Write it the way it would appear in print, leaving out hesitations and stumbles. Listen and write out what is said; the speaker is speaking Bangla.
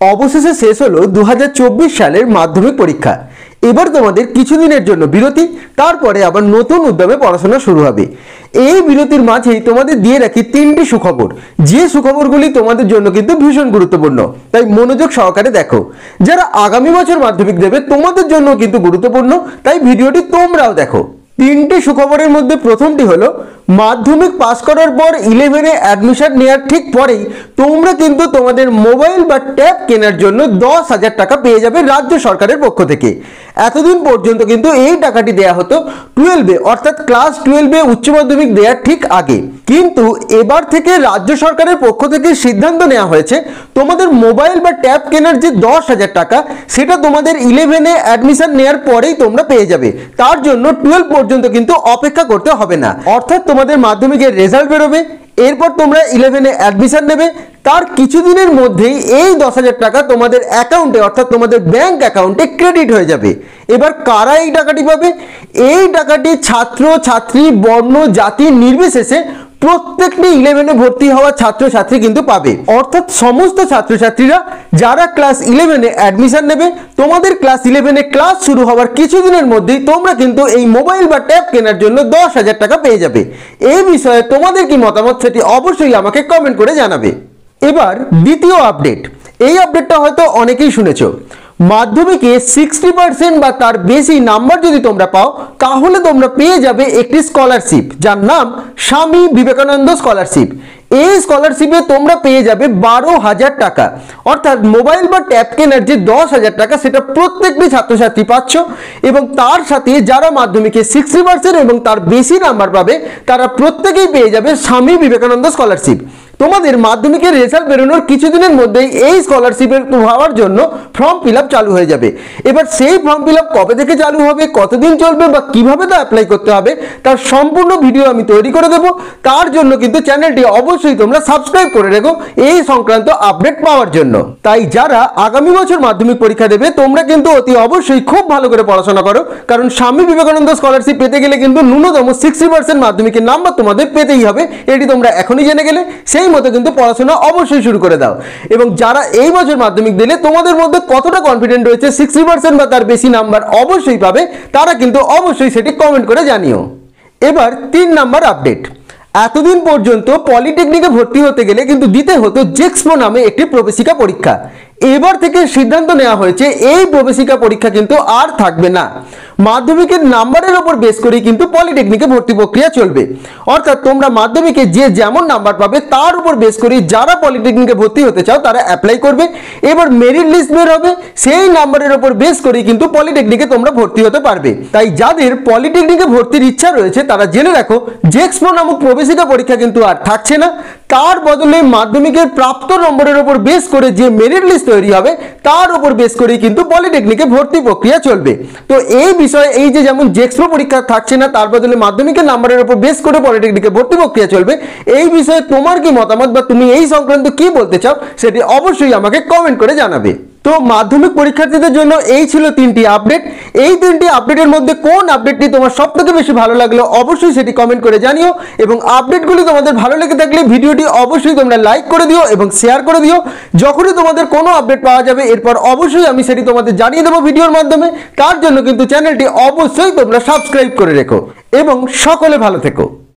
অবশেষে শেষ হলো 2024 সালের মাধ্যমিক পরীক্ষা। এবার তোমাদের কিছুদিনের জন্য বিরতি, তারপরে আবার নতুন উদ্যমে পড়াশোনা শুরু হবে। এই বিরতির মাঝেই তোমাদের দিয়ে রাখি তিনটি সুখবর, যে সুখবরগুলি তোমাদের জন্য কিন্তু ভীষণ গুরুত্বপূর্ণ, তাই মনোযোগ সহকারে দেখো। যারা আগামী বছর মাধ্যমিক দেবে তোমাদের জন্য কিন্তু গুরুত্বপূর্ণ, তাই ভিডিওটি তোমরাও দেখো। তিনটি সুখবরের মধ্যে প্রথমটি হলো মাধ্যমিক পাস করার পর 11-এ অ্যাডমিশন নেওয়ার ঠিক পরেই তোমরা কিন্তু তোমাদের মোবাইল বা ট্যাব কেনার জন্য 10,000 টাকা পেয়ে যাবে রাজ্য সরকারের পক্ষ থেকে। এতদিন পর্যন্ত কিন্তু এই টাকাটি দেয়া হতো 12-এ, অর্থাৎ ক্লাস 12-এ উচ্চ মাধ্যমিক দেওয়ার ঠিক আগে। কিন্তু এবার থেকে রাজ্য সরকারের পক্ষ থেকে সিদ্ধান্ত নেওয়া হয়েছে তোমাদের মোবাইল বা ট্যাব কেনার যে 10,000 টাকা, সেটা তোমাদের 11-এ অ্যাডমিশন নেওয়ার পরেই তোমরা পেয়ে যাবে। তার জন্য 12 পর্যন্ত কিন্তু অপেক্ষা করতে হবে না। অর্থাৎ তোমাদের মাধ্যমিকের রেজাল্ট বেরোবে, এরপর তোমরা 11-এ অ্যাডমিশন নেবে, তার কিছুদিনের মধ্যেই এই 10,000 টাকা তোমাদের অ্যাকাউন্টে, অর্থাৎ তোমাদের ব্যাংক অ্যাকাউন্টে ক্রেডিট হয়ে যাবে। এবার কারা এই টাকাটি পাবে? এই টাকাটি ছাত্র ছাত্রী বর্ণ জাতি নির্বিশেষে প্রত্যেকটি 11-এ ভর্তি হওয়া ছাত্রছাত্রী কিন্তু পাবে। অর্থাৎ সমস্ত ছাত্রছাত্রীরা যারা ক্লাস 11-এ অ্যাডমিশন নেবে, তোমাদের ক্লাস 11-এ ক্লাস শুরু হওয়ার কিছুদিনের মধ্যেই তোমরা কিন্তু এই মোবাইল বা ট্যাব কেনার জন্য 10,000 টাকা পেয়ে যাবে। এই বিষয়ে তোমাদের কি মতামত সেটি অবশ্যই আমাকে কমেন্ট করে জানাবে। এবার দ্বিতীয় আপডেট। এই আপডেটটা হয়তো অনেকেই শুনেছো। মাধ্যমিকে 60% বা তার বেশি নাম্বার যদি তোমরা পাও, তাহলে তোমরা পেয়ে যাবে একটি স্কলারশিপ, যার নাম স্বামী বিবেকানন্দ স্কলারশিপ। এই স্কলারশিপে তোমরা পেয়ে যাবে 12,000 টাকা। অর্থাৎ মোবাইল বা ট্যাব কেনার যে 10,000 টাকা, সেটা প্রত্যেকটি ছাত্রছাত্রী পাচ্ছ। এবং তার সাথে যারা মাধ্যমিকে 60% এবং তার বেশি নাম্বার পাবে, তারা প্রত্যেকেই পেয়ে যাবে স্বামী বিবেকানন্দ স্কলারশিপ। তোমাদের মাধ্যমিকের রেজাল্ট বেরোনোর কিছুদিনের মধ্যেই এই স্কলারশিপের পাওয়ার জন্য ফর্ম ফিল আপ চালু হয়ে যাবে। এবার সেই ফর্ম ফিল আপ কবে থেকে চালু হবে, কতদিন চলবে বা কিভাবে তা অ্যাপ্লাই করতে হবে, তার সম্পূর্ণ ভিডিও আমি তৈরি করে দেবো। তার জন্য কিন্তু চ্যানেলটি অবশ্যই তোমরা সাবস্ক্রাইব করে রেখো এই সংক্রান্ত আপডেট পাওয়ার জন্য। তাই যারা আগামী বছর মাধ্যমিক পরীক্ষা দেবে, তোমরা কিন্তু অতি অবশ্যই খুব ভালো করে পড়াশোনা করো, কারণ স্বামী বিবেকানন্দ স্কলারশিপ পেতে গেলে কিন্তু ন্যূনতম 60% মাধ্যমিকের নাম্বার তোমাদের পেতেই হবে। এটি তোমরা এখনই জেনে গেলে। সেই মতো কিন্তু পড়াশোনা অবশ্যই শুরু করে দাও। এবং যারা এই বছর মাধ্যমিক দিলে তোমাদের মধ্যে কতটা কনফিডেন্ট রয়েছে 60% বা তার বেশি নাম্বার অবশ্যই পাবে, তারা কিন্তু অবশ্যই সেটি কমেন্ট করে জানিও। এবার 3 নাম্বার আপডেট। এতদিন পর্যন্ত পলিটেকনিকে ভর্তি হতে গেলে কিন্তু দিতে হতো জেক্সপো নামে একটি প্রবেশিকা পরীক্ষা। এবার থেকে সিদ্ধান্ত নেওয়া হয়েছে এই প্রবেশিকা পরীক্ষা কিন্তু আর থাকবে না। মাধ্যমিকের নাম্বারের উপর বেস করেই কিন্তু পলিটেকনিকে ভর্তি প্রক্রিয়া চলবে। অর্থাৎ তোমরা মাধ্যমিকে যে যেমন নাম্বার পাবে তার উপর বেস করেই যারা পলিটেকনিকে ভর্তি হতে চাও তারা অ্যাপ্লাই করবে। এবার মেরিট লিস্ট বের হবে, সেই নাম্বারের উপর বেস করেই কিন্তু পলিটেকনিকে তোমরা ভর্তি হতে পারবে। তাই যাদের পলিটেকনিকে ভর্তির ইচ্ছা রয়েছে তারা জেনে রাখো, জেক্সপো নামক প্রবেশিকা পরীক্ষা কিন্তু আর থাকছে না। তার বদলে মাধ্যমিকের প্রাপ্ত নম্বরের উপর বেস করে যে মেরিট লিস্ট তৈরি হবে, তার উপর বেস করেই কিন্তু পলিটেকনিকে ভর্তি প্রক্রিয়া চলবে। তো এই বিষয়ে এই যে যেমন জেক্সপো পরীক্ষা থাকছে না, তার বদলে মাধ্যমিকের নাম্বারের উপর বেস করে পলিটেকনিকে ভর্তি প্রক্রিয়া চলবে, এই বিষয়ে তোমার কি মতামত বা তুমি এই সংক্রান্ত কি বলতে চাও সেটি অবশ্যই আমাকে কমেন্ট করে জানাবে। তো মাধ্যমিক পরীক্ষার্থীদের জন্য এই ছিল 3টি আপডেট। এই 3টি আপডেটের মধ্যে কোন আপডেটটি তোমার সবথেকে বেশি ভালো লাগলো অবশ্যই সেটি কমেন্ট করে জানিও। এবং আপডেটগুলি তোমাদের ভালো লেগে থাকলে ভিডিওটি অবশ্যই তোমরা লাইক করে দিও এবং শেয়ার করে দিও। যখনই তোমাদের কোনো আপডেট পাওয়া যাবে, এরপর অবশ্যই আমি সেটি তোমাদের জানিয়ে দেবো ভিডিওর মাধ্যমে। তার জন্য কিন্তু চ্যানেলটি অবশ্যই তোমরা সাবস্ক্রাইব করে রেখো এবং সকলে ভালো থেকো।